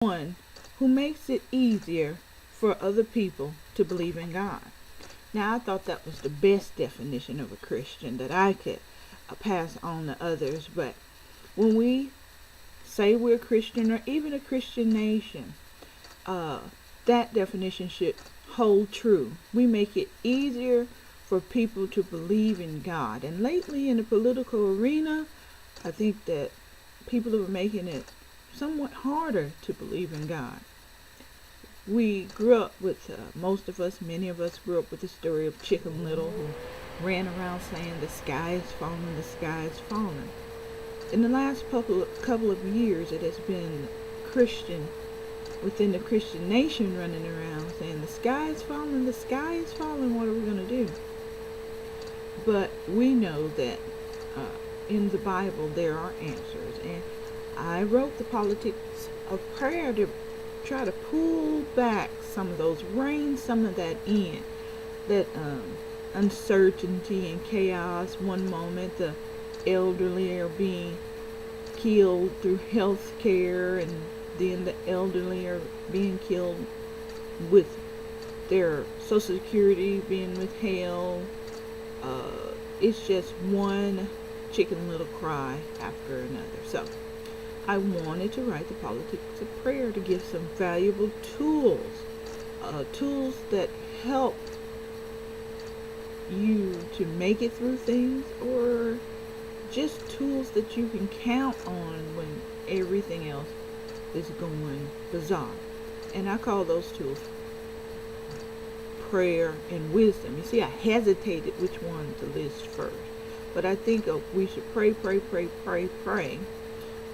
one who makes it easier for other people to believe in God. Now, I thought that was the best definition of a Christian that I could pass on to others. But when we say we're a Christian or even a Christian nation, that definition should hold true. We make it easier for people to believe in God. And lately in the political arena, I think that people are making it somewhat harder to believe in God. We grew up with, many of us grew up with the story of Chicken Little, who ran around saying the sky is falling, the sky is falling. In the last couple of years, it has been Christian within the Christian nation running around saying the sky is falling, what are we going to do? But we know that in the Bible there are answers, and I wrote the Politics of Prayer to try to pull back some of those, rein some of that in, that uncertainty and chaos. One moment the elderly are being killed through health care, and then the elderly are being killed with their Social Security being withheld. It's just one Chicken Little cry after another. So I wanted to write the Politics of Prayer to give some valuable tools that help you to make it through things, or just tools that you can count on when everything else is going bizarre. And I call those tools prayer and wisdom. You see, I hesitated which one to list first, but I think we should pray,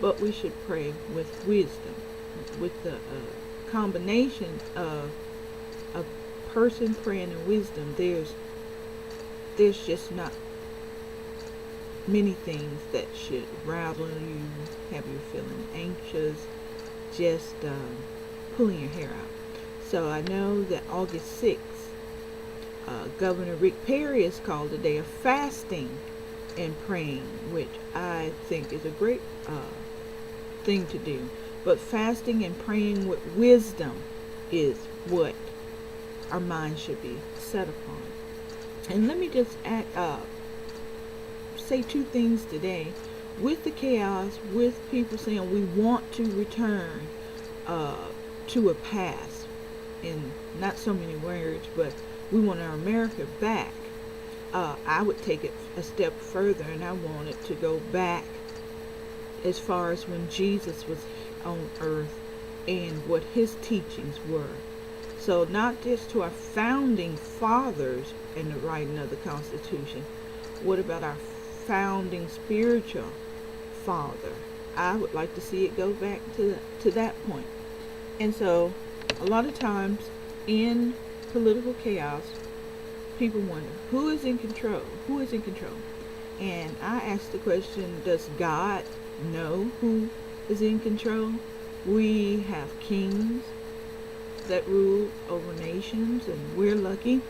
but we should pray with wisdom, with the combination of a person praying and wisdom. There's just not many things that should rattle you, have you feeling anxious, just pulling your hair out. So I know that August 6th, Governor Rick Perry has called a day of fasting and praying, which I think is a great thing to do. But fasting and praying with wisdom is what our mind should be set upon. And let me just say two things today. With the chaos, with people saying we want to return to a past, in not so many words, but we want our America back. I would take it a step further, and I want it to go back as far as when Jesus was on earth and what his teachings were. So not just to our founding fathers in the writing of the Constitution. What about our founding spiritual father? I would like to see it go back to that point. And so a lot of times in political chaos, people wonder, who is in control? Who is in control? And I ask the question, does God know who is in control? We have kings that rule over nations, and we're lucky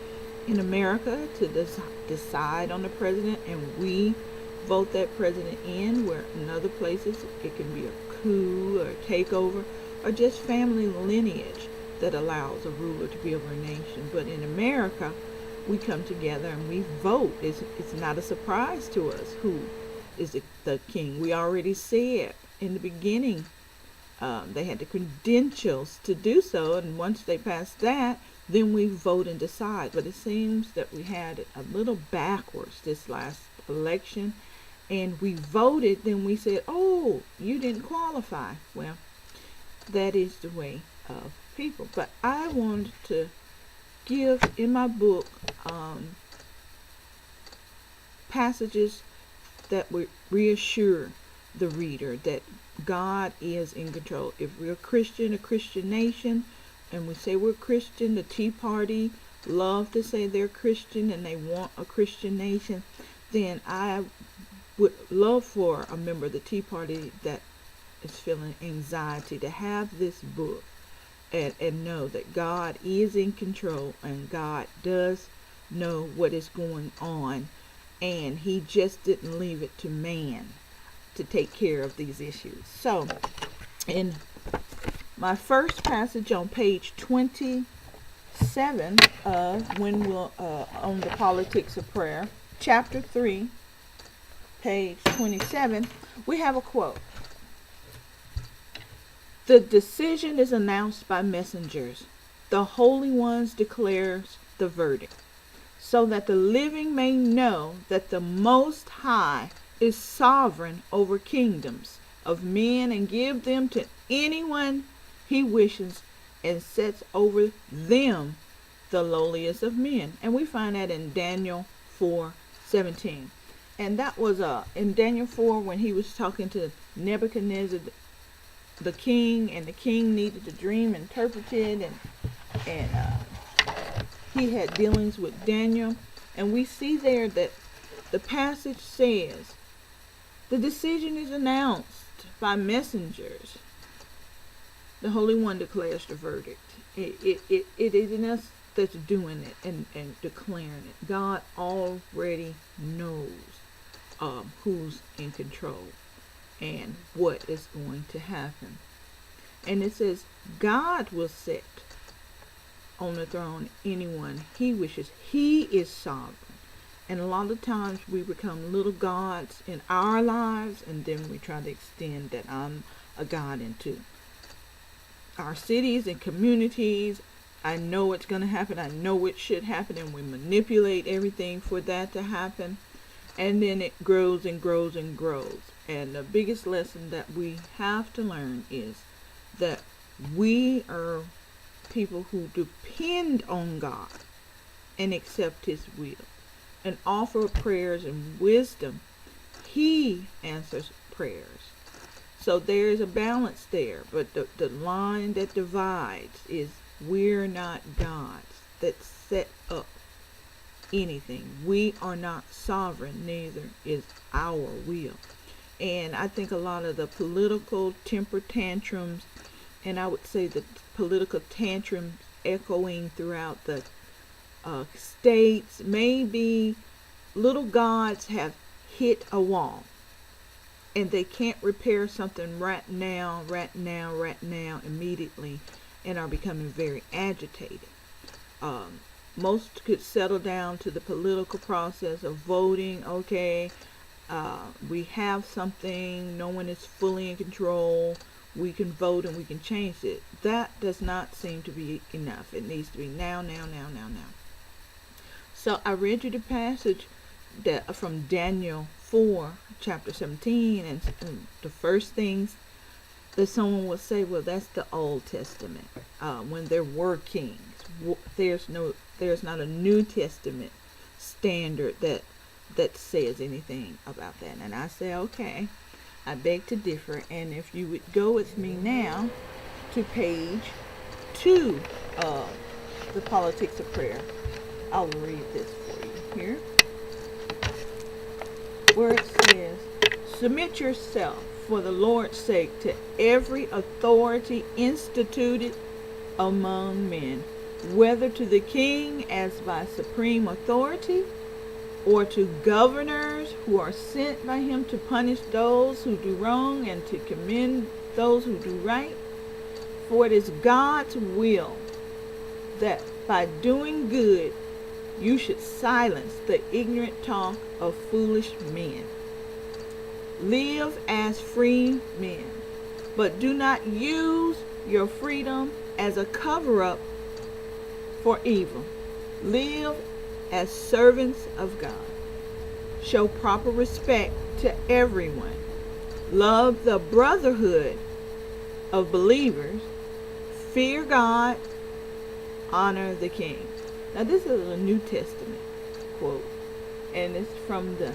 in America to decide on the president, and we vote that president in, where in other places it can be a coup or a takeover or just family lineage that allows a ruler to be over a nation. But in America, we come together and we vote. It's not a surprise to us who is the king. We already said in the beginning they had the credentials to do so, and once they passed that, then we vote and decide. But it seems that we had it a little backwards this last election, and we voted, then we said, oh, you didn't qualify. Well, that is the way of people. But I wanted to give in my book passages that would reassure the reader that God is in control. If we're a Christian nation, and we say we're Christian, the Tea Party love to say they're Christian and they want a Christian nation, then I would love for a member of the Tea Party that is feeling anxiety to have this book and know that God is in control, and God does know what is going on, and he just didn't leave it to man to take care of these issues. So in My first passage on page 27 of when we'll on the Politics of Prayer, chapter 3, page 27, we have a quote. The decision is announced by messengers. The Holy Ones declares the verdict, so that the living may know that the Most High is sovereign over kingdoms of men and give them to anyone he wishes and sets over them the lowliest of men. And we find that in Daniel 4:17. And that was in Daniel 4 when he was talking to Nebuchadnezzar, the king, and the king needed the dream interpreted, and he had dealings with Daniel. And we see there that the passage says the decision is announced by messengers. The Holy One declares the verdict. It isn't us that's doing it and declaring it. God already knows who's in control and what is going to happen. And it says God will sit on the throne anyone he wishes. He is sovereign. And a lot of times we become little gods in our lives, and then we try to extend that I'm a god into our cities and communities. I know it's going to happen. I know it should happen, and we manipulate everything for that to happen. And then it grows and grows and grows. And the biggest lesson that we have to learn is that we are people who depend on God and accept his will and offer prayers and wisdom. He answers prayers. So there is a balance there. But the line that divides is we're not gods that set up anything. We are not sovereign, neither is our will. And I think a lot of the political temper tantrums, and I would say the political tantrums echoing throughout the states, maybe little gods have hit a wall and they can't repair something right now, immediately, and are becoming very agitated. Most could settle down to the political process of voting. Okay, we have something, no one is fully in control, we can vote and we can change it. That does not seem to be enough. It needs to be now. So I read you the passage that from Daniel 4, chapter 17, and the first things that someone will say, well, that's the Old Testament, when there were kings. There's not a New Testament standard that says anything about that. And I say, okay, I beg to differ. And if you would go with me now to page 2 of the Politics of Prayer, I'll read this for you here, where it says, submit yourself for the Lord's sake to every authority instituted among men, whether to the king as by supreme authority, or to governors who are sent by him to punish those who do wrong and to commend those who do right. For it is God's will that by doing good you should silence the ignorant talk of foolish men. Live as free men, but do not use your freedom as a cover-up for evil. Live as servants of God. Show proper respect to everyone. Love the brotherhood of believers. Fear God. Honor the king. Now this is a New Testament quote, and it's from the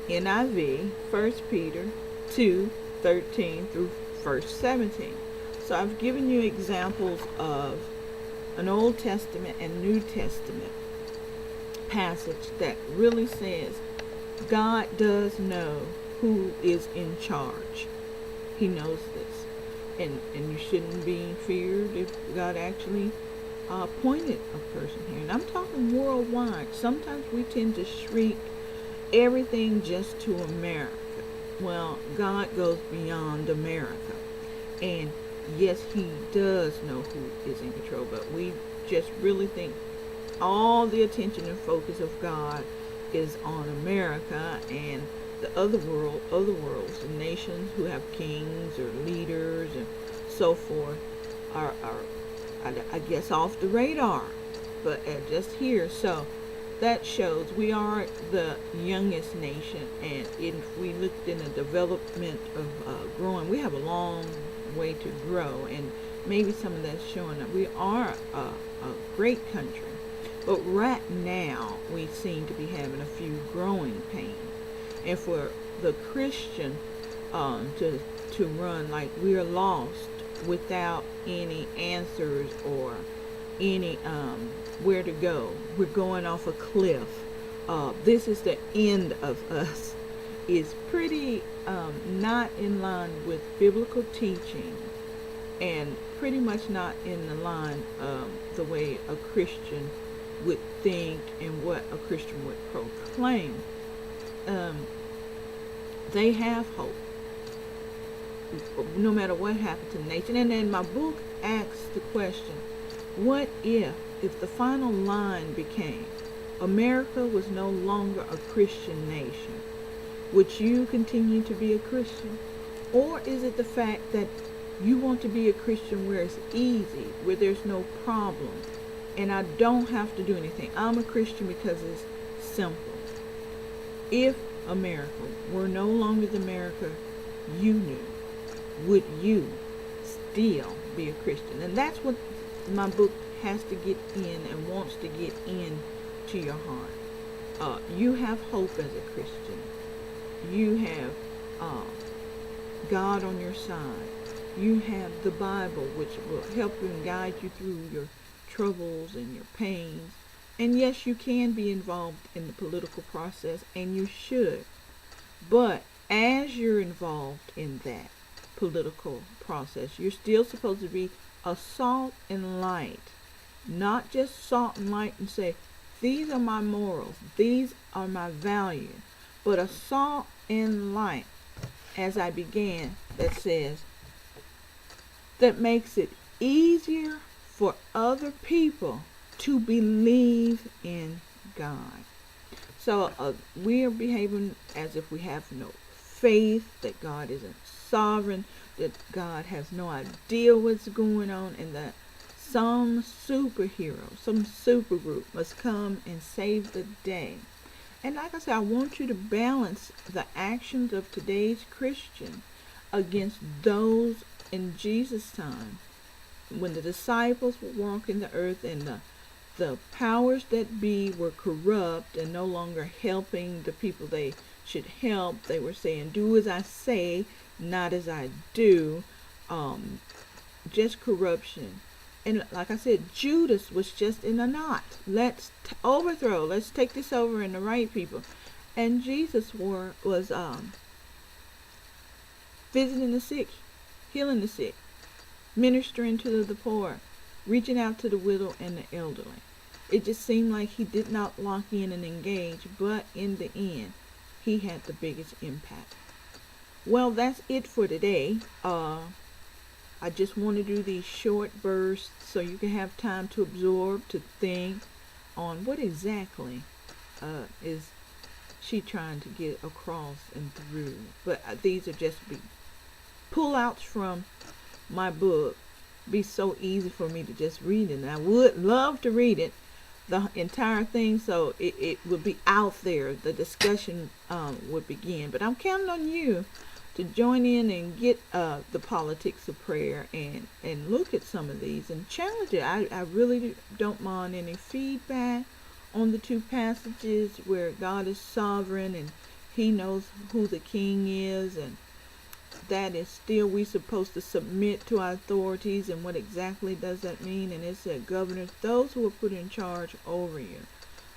NIV, 1 Peter 2:13 through verse 17. So I've given you examples of an Old Testament and New Testament passage that really says God does know who is in charge. He knows this. And you shouldn't be feared if God actually appointed a person here. And I'm talking worldwide. Sometimes we tend to shrink everything just to America. Well, God goes beyond America. And yes, he does know who is in control, but we just really think all the attention and focus of God is on America, and the other worlds, the nations who have kings or leaders and so forth are I guess off the radar, but just here. So that shows we are the youngest nation, and if we looked in the development of growing, we have a long way to grow, and maybe some of that's showing up. We are a great country, but right now we seem to be having a few growing pains, and for the Christian to run like we're lost without any answers or any where to go. We're going off a cliff. This is the end of us. Is pretty not in line with biblical teaching, and pretty much not in the line the way a Christian would think and what a Christian would proclaim. They have hope no matter what happens to the nation. And then my book asks the question, what if the final line became America was no longer a Christian nation? Would you continue to be a Christian? Or is it the fact that you want to be a Christian where it's easy, where there's no problem, and I don't have to do anything? I'm a Christian because it's simple. If America were no longer the America you knew, would you still be a Christian? And that's what my book has to get in and wants to get in to your heart. You have hope as a Christian. You have God on your side. You have the Bible, which will help you and guide you through your troubles and your pains. And yes, you can be involved in the political process, and you should. But as you're involved in that political process, you're still supposed to be a salt and light. Not just salt and light and say, these are my morals, these are my values, but a salt and light, as I began, that says, that makes it easier for other people to believe in God. So we are behaving as if we have no faith, that God isn't sovereign, that God has no idea what's going on, and that some superhero, some supergroup must come and save the day. And like I said, I want you to balance the actions of today's Christian against those in Jesus' time, when the disciples were walking the earth and the powers that be were corrupt and no longer helping the people they should help. They were saying, do as I say, not as I do. Just corruption. And like I said, Judas was just in a knot. Let's overthrow. Let's take this over in the right people. And Jesus was visiting the sick, healing the sick, ministering to the poor, reaching out to the widow and the elderly. It just seemed like he did not lock in and engage, but in the end, he had the biggest impact. Well, that's it for today. I just want to do these short bursts so you can have time to absorb, to think on what exactly is she trying to get across and through. But these are just pull-outs from my book. Be so easy for me to just read it. And I would love to read it, the entire thing, so it would be out there. The discussion would begin. But I'm counting on you to join in and get the politics of prayer and look at some of these and challenge it. I really don't mind any feedback on the two passages where God is sovereign and he knows who the king is, and that is still we supposed to submit to our authorities, and what exactly does that mean? And it said governors, those who are put in charge over you.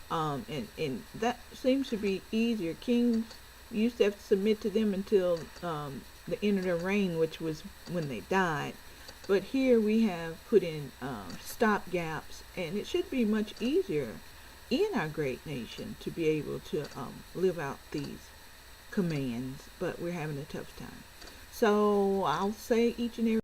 And that seems to be easier. Kings used to have to submit to them until the end of their reign, which was when they died. But here we have put in stop gaps, and it should be much easier in our great nation to be able to live out these commands, but we're having a tough time. So I'll say each and every